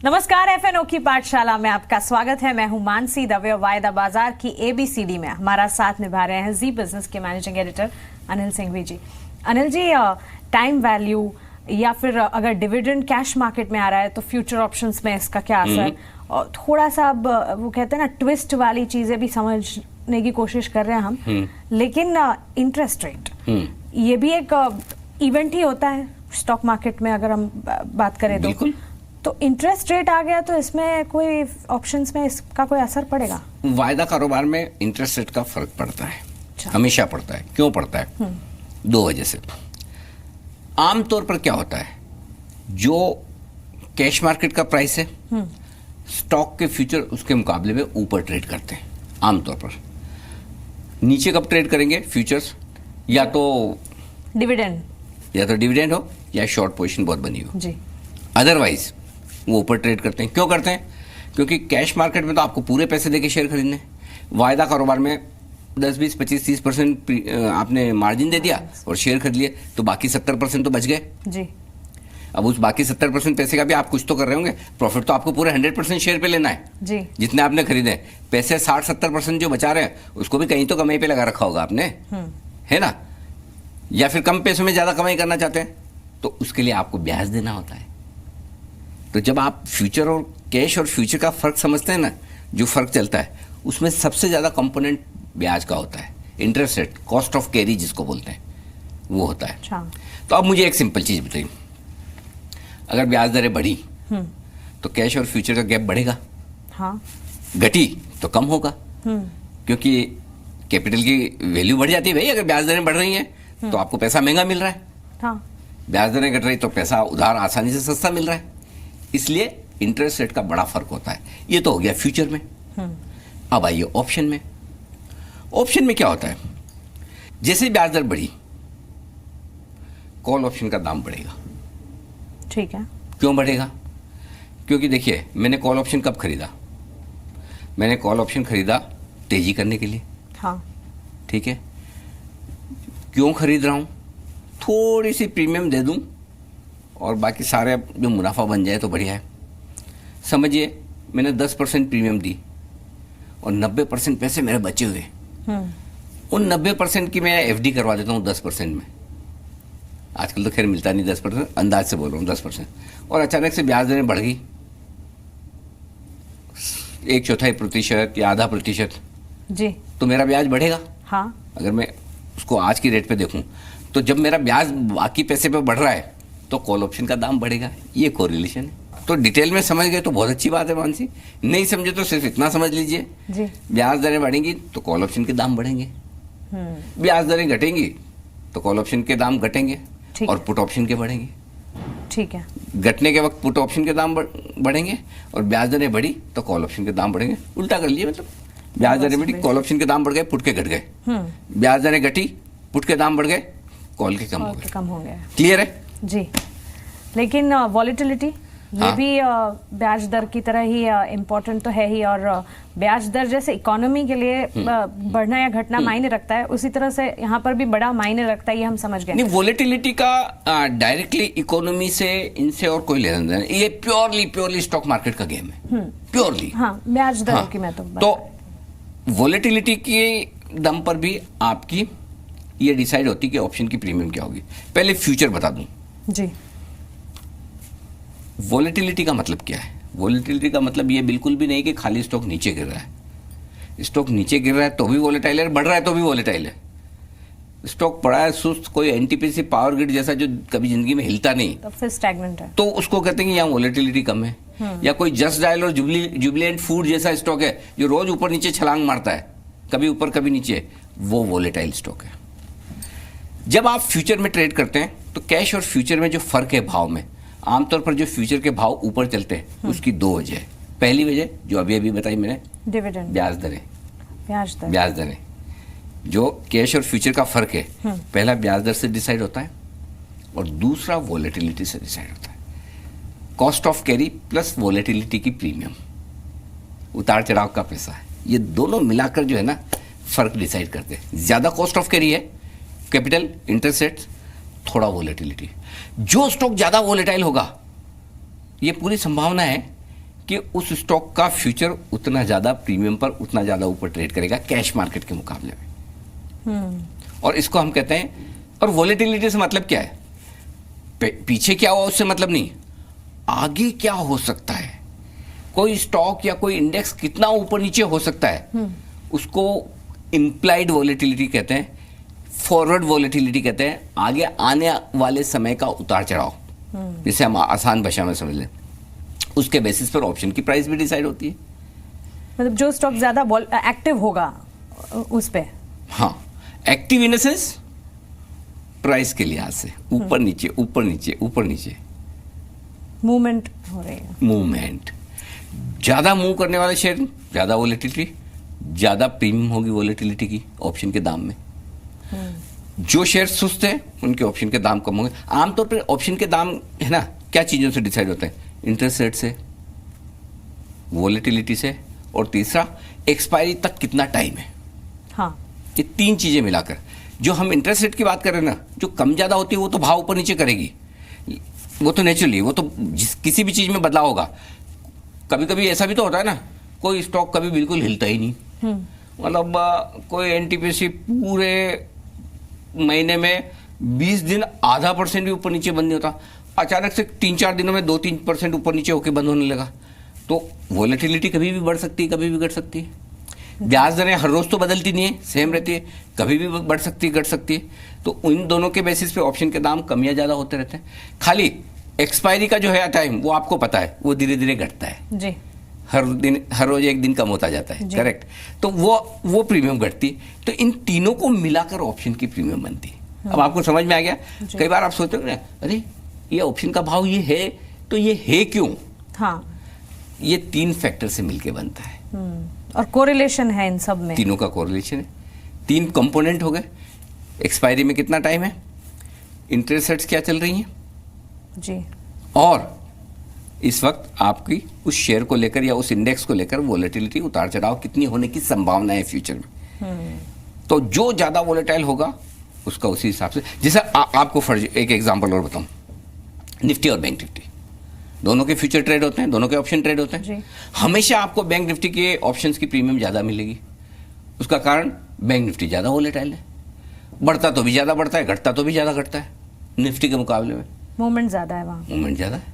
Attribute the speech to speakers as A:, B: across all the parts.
A: नमस्कार, एफएनओ की पाठशाला में आपका स्वागत है। मैं हूं मानसी दवे और वायदा बाजार की एबीसीडी में हमारा साथ निभा रहे हैं जी बिजनेस के मैनेजिंग एडिटर अनिल सिंघवी जी। अनिल जी, टाइम वैल्यू या फिर अगर डिविडेंड कैश मार्केट में आ रहा है तो फ्यूचर ऑप्शंस में इसका क्या असर, और थोड़ा सा अब वो कहते हैं ना ट्विस्ट वाली चीजें भी समझने की कोशिश कर रहे हैं हम। लेकिन इंटरेस्ट रेट ये भी एक इवेंट ही होता है स्टॉक मार्केट में, अगर हम बात करें तो इंटरेस्ट रेट आ गया तो इसमें कोई ऑप्शंस में इसका कोई असर पड़ेगा?
B: वायदा कारोबार में इंटरेस्ट रेट का फर्क पड़ता है। हमेशा पड़ता है। क्यों पड़ता है? दो वजह से। आमतौर पर क्या होता है, जो कैश मार्केट का प्राइस है स्टॉक के फ्यूचर उसके मुकाबले में ऊपर ट्रेड करते हैं आमतौर पर। नीचे कब ट्रेड करेंगे फ्यूचर्स? या तो डिविडेंड हो या शॉर्ट पोजीशन बहुत बनी हो जी। अदरवाइज वो ऊपर ट्रेड करते हैं। क्यों करते हैं? क्योंकि कैश मार्केट में तो आपको पूरे पैसे देके शेयर खरीदने, वायदा कारोबार में 10, 20, 25, 30% आपने मार्जिन दे दिया और शेयर खरीद लिए, तो बाकी 70% तो बच गए जी। अब उस बाकी 70% पैसे का भी आप कुछ तो कर रहे होंगे। प्रॉफिट तो आपको पूरे 100% शेयर पे लेना है जी। जितने आपने खरीदे, पैसे 60-70% जो बचा रहे हैं उसको भी कहीं तो कमाई पे लगा रखा होगा आपने, है ना? या फिर कम पैसों में ज्यादा कमाई करना चाहते हैं तो उसके लिए आपको ब्याज देना होता है। तो जब आप फ्यूचर और कैश और फ्यूचर का फर्क समझते हैं ना, जो फर्क चलता है उसमें सबसे ज्यादा कंपोनेंट ब्याज का होता है। Interest rate, cost of carry जिसको बोलते हैं, वो होता है। तो अब मुझे एक सिंपल चीज बताइए, अगर ब्याज दरें बढ़ी तो कैश और फ्यूचर का गैप बढ़ेगा? हाँ। घटी तो कम होगा, क्योंकि कैपिटल की वैल्यू बढ़ जाती है भाई। अगर ब्याज दरें बढ़ रही हैं तो आपको पैसा महंगा मिल रहा है। हाँ। ब्याज दरें घट रही तो पैसा उधार आसानी से सस्ता मिल रहा है। इसलिए इंटरेस्ट रेट का बड़ा फर्क होता है। ये तो हो गया फ्यूचर में। अब आइए ऑप्शन में। ऑप्शन में क्या होता है, जैसे ब्याज दर बढ़ी कॉल ऑप्शन का दाम बढ़ेगा।
A: ठीक है।
B: क्यों बढ़ेगा? क्योंकि देखिए, मैंने कॉल ऑप्शन कब खरीदा? मैंने कॉल ऑप्शन खरीदा तेजी करने के लिए। हाँ। ठीक है। क्यों खरीद रहा हूं? थोड़ी सी प्रीमियम दे दूं और बाकी सारे जो मुनाफा बन जाए तो बढ़िया है। समझिए, मैंने 10% प्रीमियम दी और 90% पैसे मेरे बचे हुए। उन 90% की मैं एफडी करवा देता हूँ 10% में। आजकल तो खैर मिलता नहीं 10%, अंदाज से बोल रहा हूँ 10%। और अचानक से ब्याज दरें बढ़ गई 1/4% या आधा % जी, तो मेरा ब्याज बढ़ेगा। हाँ। अगर मैं उसको आज की रेट पे देखूं तो जब मेरा ब्याज बाकी पैसे पे बढ़ रहा है तो कॉल ऑप्शन का दाम बढ़ेगा। ये कोरिलेशन है। तो डिटेल में समझ गए तो बहुत अच्छी बात है मानसी। नहीं समझे तो सिर्फ इतना समझ लीजिए, ब्याज दरें बढ़ेंगी तो कॉल ऑप्शन के दाम बढ़ेंगे, ब्याज दरें घटेंगी तो कॉल ऑप्शन के दाम घटेंगे और पुट ऑप्शन के बढ़ेंगे। ठीक है। घटने के वक्त पुट ऑप्शन के दाम बढ़ेंगे और ब्याज दरें बढ़ी तो कॉल ऑप्शन के दाम बढ़ेंगे। उल्टा कर लिए, मतलब ब्याज दरें बढ़ी, कॉल ऑप्शन के दाम बढ़ गए, पुट के घट गए। ब्याज दरें घटी, पुट के दाम बढ़ गए, कॉल के कम हो गए। क्लियर है
A: जी। लेकिन वॉलेटिलिटी ये भी ब्याज दर की तरह ही इम्पोर्टेंट तो है ही, और ब्याज दर जैसे इकोनॉमी के लिए बढ़ना या घटना मायने रखता है, उसी तरह से यहाँ पर भी बड़ा मायने रखता है। ये हम समझ गए।
B: नहीं, वॉलेटिलिटी का डायरेक्टली इकोनॉमी से इनसे और कोई लेना देना, ये प्योरली स्टॉक मार्केट का गेम है। प्योरली
A: हाँ, ब्याज दर की मैं
B: तो वॉलेटिलिटी के दम पर भी आपकी ये डिसाइड होती कि ऑप्शन की प्रीमियम क्या होगी। पहले फ्यूचर बता दूं जी। वॉलेटिलिटी का मतलब क्या है? वॉलेटिलिटी का मतलब ये बिल्कुल भी नहीं कि खाली स्टॉक नीचे गिर रहा है। स्टॉक नीचे गिर रहा है तो भी वॉलेटाइल है, बढ़ रहा है तो भी वॉलेटाइल है। स्टॉक पड़ा है सुस्त, कोई एनटीपीसी पावर ग्रिड जैसा जो कभी जिंदगी में हिलता नहीं,
A: तो फिर स्टैग्नेंट है, तो
B: उसको कहते हैं कि यहाँ वॉलेटिलिटी कम है। या कोई जस्ट डायल और जुबिलेंट फूड जैसा स्टॉक है जो रोज ऊपर नीचे छलांग मारता है, कभी ऊपर कभी नीचे, वो वॉलेटाइल स्टॉक है। जब आप फ्यूचर में ट्रेड करते हैं तो कैश और फ्यूचर में जो फर्क है भाव में, आमतौर पर जो फ्यूचर के भाव ऊपर चलते हैं उसकी दो वजह है। पहली वजह जो अभी बताई मैंने,
A: डिविडेंड,
B: ब्याज दरें। जो कैश और फ्यूचर का फर्क है, पहला ब्याज दर से डिसाइड होता है और दूसरा वॉलेटिलिटी से डिसाइड होता है। Cost of carry plus volatility की प्रीमियम, उतार चढ़ाव का पैसा है, ये दोनों मिलाकर जो है ना फर्क डिसाइड करते हैं। ज्यादा कॉस्ट ऑफ कैरी है, कैपिटल, इंटरेस्ट रेट, थोड़ा वॉलेटिलिटी। जो स्टॉक ज्यादा वॉलेटाइल होगा, ये पूरी संभावना है कि उस स्टॉक का फ्यूचर उतना ज़्यादा प्रीमियम पर उतना ज़्यादा ऊपर ट्रेड करेगा कैश मार्केट के मुकाबले में। और इसको हम कहते हैं, और वॉलेटिलिटी से मतलब क्या है, पीछे क्या हुआ उससे मतलब नहीं, आगे क्या हो सकता है, कोई स्टॉक या कोई इंडेक्स कितना ऊपर नीचे हो सकता है, उसको इम्प्लाइड वॉलेटिलिटी कहते हैं, फॉरवर्ड वॉलेटिलिटी कहते हैं, आगे आने वाले समय का उतार चढ़ाव, जिसे हम आसान भाषा में समझ लें। उसके बेसिस पर ऑप्शन की प्राइस भी डिसाइड होती है।
A: मतलब जो स्टॉक ज्यादा एक्टिव होगा उस पे।
B: हाँ, एक्टिव इन सेंस प्राइस के लिहाज से ऊपर नीचे ऊपर नीचे ऊपर नीचे
A: मूवमेंट हो रही है।
B: मूवमेंट ज्यादा मूव करने वाले शेयर ज्यादा वॉलेटिलिटी, ज्यादा प्रीमियम होगी वॉलेटिलिटी की ऑप्शन के दाम में। जो शेयर सुस्त है उनके ऑप्शन के दाम कम होंगे। आमतौर पर ऑप्शन के दाम है ना क्या चीजों से डिसाइड होते हैं, इंटरेस्ट रेट से, वॉलेटिलिटी से, और तीसरा एक्सपायरी तक कितना टाइम है।
A: हाँ,
B: ये तीन चीजें मिलाकर जो हम इंटरेस्ट रेट की बात कर रहे हैं ना, जो कम ज्यादा होती है वो तो भाव ऊपर नीचे करेगी, वो तो नेचुरली, वो तो किसी भी चीज में बदलाव होगा। कभी कभी ऐसा भी तो होता है ना, कोई स्टॉक कभी बिल्कुल हिलता ही नहीं, मतलब कोई एनटीपीसी पूरे महीने में 20 दिन ½ % भी ऊपर नीचे बंद नहीं होता, अचानक से 3-4 दिनों में 2-3% ऊपर नीचे होकर बंद होने लगा। तो वॉलेटिलिटी कभी भी बढ़ सकती है, कभी भी घट सकती है। ब्याज दरें हर रोज तो बदलती नहीं है, सेम रहती है, कभी भी बढ़ सकती है, घट सकती है। तो इन दोनों के बेसिस पे ऑप्शन के दाम कम या ज्यादा होते रहते हैं। खाली एक्सपायरी का जो है टाइम वो आपको पता है, वो धीरे धीरे घटता है
A: जी,
B: हर दिन, हर रोज एक दिन कम होता जाता है, करेक्ट। तो वो प्रीमियम घटती। तो इन तीनों को मिलाकर ऑप्शन की प्रीमियम बनती है। अब आपको समझ में आ गया। कई बार आप सोचते हो ना, अरे ये ऑप्शन का भाव ये है तो ये है क्यों।
A: हाँ,
B: ये 3 फैक्टर से मिलके बनता है।
A: और कोरिलेशन है इन सब में,
B: तीनों का कोरिलेशन है। 3 कंपोनेंट हो गए, एक्सपायरी में कितना टाइम है, इंटरेस्ट रेट्स क्या चल रही हैं
A: जी,
B: और इस वक्त आपकी उस शेयर को लेकर या उस इंडेक्स को लेकर वॉलेटिलिटी, उतार चढ़ाव कितनी होने की संभावना है फ्यूचर में। तो जो ज्यादा वॉलेटाइल होगा उसका उसी हिसाब से, जैसे आपको फर्ज एक एग्जांपल और बताऊं, निफ्टी और बैंक निफ्टी दोनों के फ्यूचर ट्रेड होते हैं, दोनों के ऑप्शन ट्रेड होते हैं। हमेशा आपको बैंक निफ्टी के ऑप्शंस की प्रीमियम ज्यादा मिलेगी। उसका कारण बैंक निफ्टी ज्यादा वॉलेटाइल है, बढ़ता तो भी ज्यादा बढ़ता है, घटता तो भी ज्यादा घटता है निफ्टी के मुकाबले में,
A: मूवमेंट ज्यादा है वहाँ,
B: मूवमेंट ज्यादा है।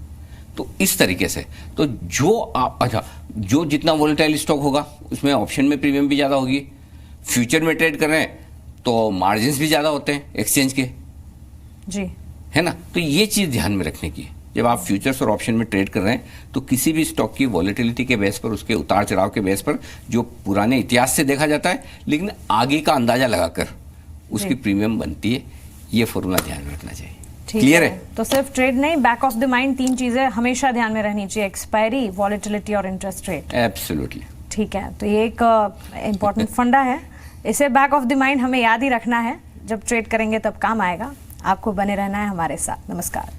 B: तो इस तरीके से तो जो जितना वॉलेटाइल स्टॉक होगा उसमें ऑप्शन में प्रीमियम भी ज्यादा होगी। फ्यूचर में ट्रेड कर रहे हैं तो मार्जिन्स भी ज्यादा होते हैं एक्सचेंज के,
A: जी,
B: है ना। तो ये चीज ध्यान में रखने की, जब आप फ्यूचर्स और ऑप्शन में ट्रेड कर रहे हैं तो किसी भी स्टॉक की वॉलेटिलिटी के बेस पर, उसके उतार चढ़ाव के बेस पर, जो पुराने इतिहास से देखा जाता है लेकिन आगे का अंदाजा लगाकर उसकी प्रीमियम बनती है। ये फॉर्मूला ध्यान में रखना चाहिए। क्लियर है?
A: तो सिर्फ ट्रेड नहीं, बैक ऑफ द माइंड 3 चीजें हमेशा ध्यान में रहनी चाहिए, एक्सपायरी, वॉलेटिलिटी और इंटरेस्ट रेट।
B: एब्सोल्युटली
A: ठीक है, तो ये एक इम्पोर्टेंट फंडा है, इसे बैक ऑफ द माइंड हमें याद ही रखना है, जब ट्रेड करेंगे तब काम आएगा। आपको बने रहना है हमारे साथ। नमस्कार।